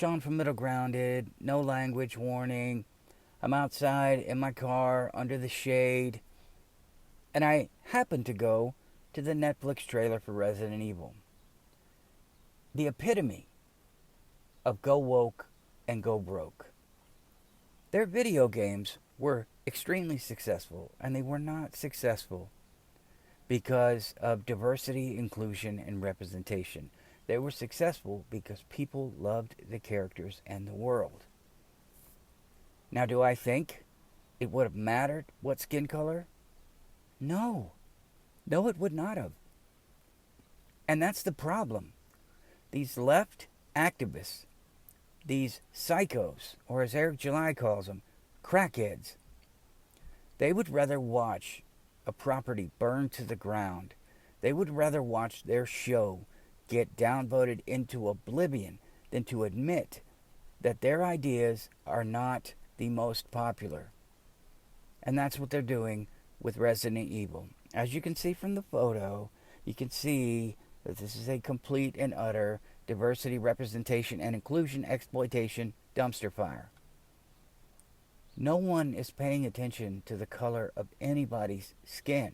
Sean from Middle Grounded, no language warning. I'm outside in my car under the shade, and I happen to go to the Netflix trailer for Resident Evil. The epitome of go woke and go broke. Their video games were extremely successful, and they were not successful because of diversity, inclusion, and representation. They were successful because people loved the characters and the world. Now, do I think it would have mattered what skin color? No. No, it would not have. And that's the problem. These left activists, these psychos, or as Eric July calls them, crackheads, they would rather watch a property burned to the ground. They would rather watch their show get downvoted into oblivion than to admit that their ideas are not the most popular. And that's what they're doing with Resident Evil. As you can see from the photo, you can see that this is a complete and utter diversity, representation, and inclusion exploitation dumpster fire. No one is paying attention to the color of anybody's skin.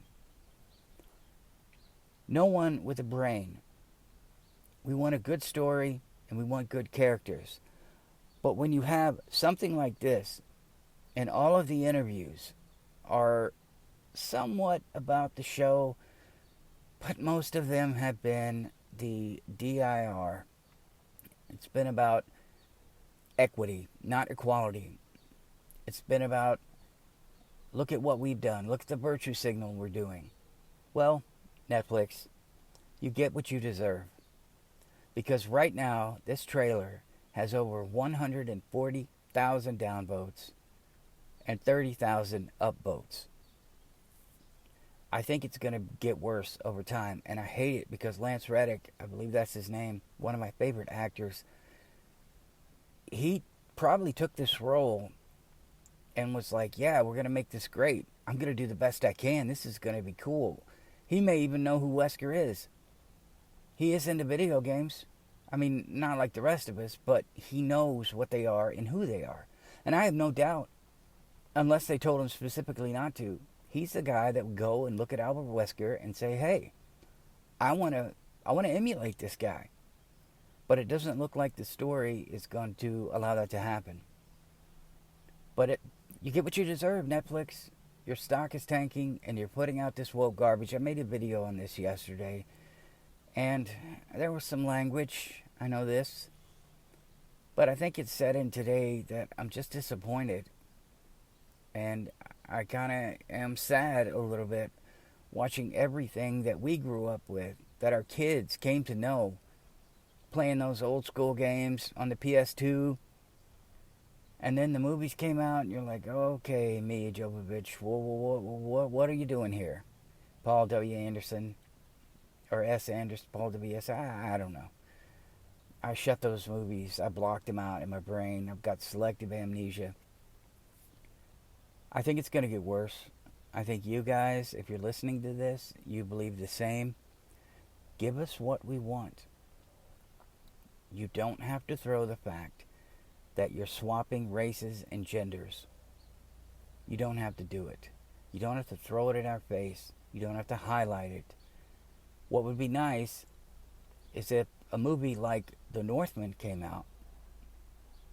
No one with a brain. We want a good story and we want good characters. But when you have something like this, and all of the interviews are somewhat about the show, but most of them have been the DIR. It's been about equity, not equality. It's been about, look at what we've done. Look at the virtue signal we're doing. Well, Netflix, you get what you deserve. Because right now, this trailer has over 140,000 downvotes and 30,000 upvotes. I think it's going to get worse over time, and I hate it because Lance Reddick, I believe that's his name, one of my favorite actors, he probably took this role and was like, yeah, we're going to make this great. I'm going to do the best I can. This is going to be cool. He may even know who Wesker is. He is into video games. I mean, not like the rest of us, but he knows what they are and who they are. And I have no doubt, unless they told him specifically not to, he's the guy that would go and look at Albert Wesker and say, hey, I want to emulate this guy. But it doesn't look like the story is going to allow that to happen. But you get what you deserve, Netflix. Your stock is tanking and you're putting out this woke garbage. I made a video on this yesterday. And there was some language, I know this. But I think it's said in today that I'm just disappointed. And I kind of am sad a little bit watching everything that we grew up with, that our kids came to know, playing those old school games on the PS2. And then the movies came out and you're like, okay, Mia Jovovich, what are you doing here? Paul W. Anderson, or S. Anderson, Paul W. S. I don't know. I shut those movies. I blocked them out in my brain. I've got selective amnesia. I think it's going to get worse. I think you guys, if you're listening to this, you believe the same. Give us what we want. You don't have to throw the fact that you're swapping races and genders. You don't have to do it. You don't have to throw it in our face. You don't have to highlight it. What would be nice is if a movie like The Northman came out,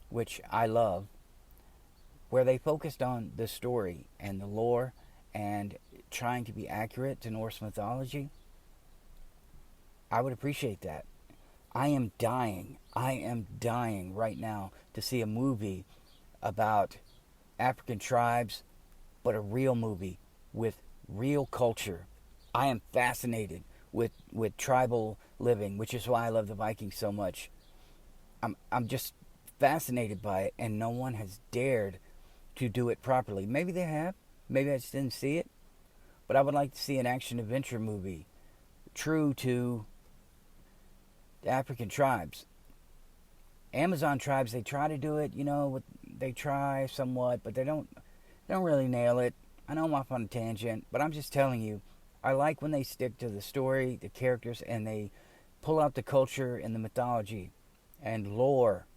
which I love, where they focused on the story and the lore and trying to be accurate to Norse mythology. I would appreciate that. I am dying right now to see a movie about African tribes, but a real movie with real culture. I am fascinated with tribal living, which is why I love the Vikings so much. I'm just fascinated by it, and no one has dared to do it properly. Maybe they have. Maybe I just didn't see it. But I would like to see an action-adventure movie true to the African tribes. Amazon tribes, they try to do it, they try somewhat, but they don't really nail it. I know I'm off on a tangent, but I'm just telling you, I like when they stick to the story, the characters, and they pull out the culture and the mythology and lore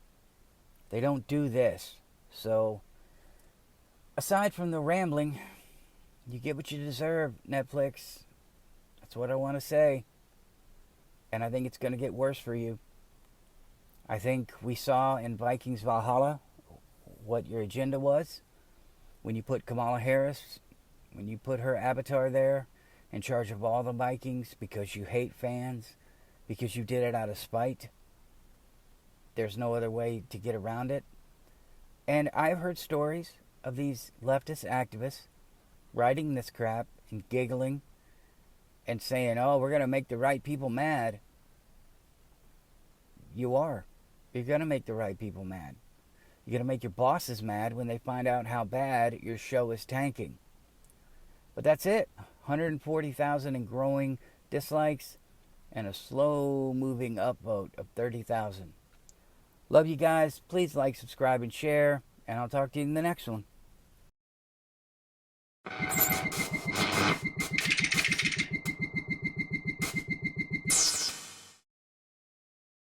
They don't do this. So, aside from the rambling, you get what you deserve, Netflix. That's what I want to say. And I think it's going to get worse for you. I think we saw in Vikings Valhalla what your agenda was when you put Kamala Harris, when you put her avatar there in charge of all the Vikings because you hate fans, because you did it out of spite. There's no other way to get around it. And I've heard stories of these leftist activists writing this crap and giggling and saying, oh, we're going to make the right people mad. You are. You're going to make the right people mad. You're going to make your bosses mad when they find out how bad your show is tanking. But that's it. 140,000 and growing dislikes and a slow moving upvote of 30,000. Love you guys. Please like, subscribe, and share. And I'll talk to you in the next one.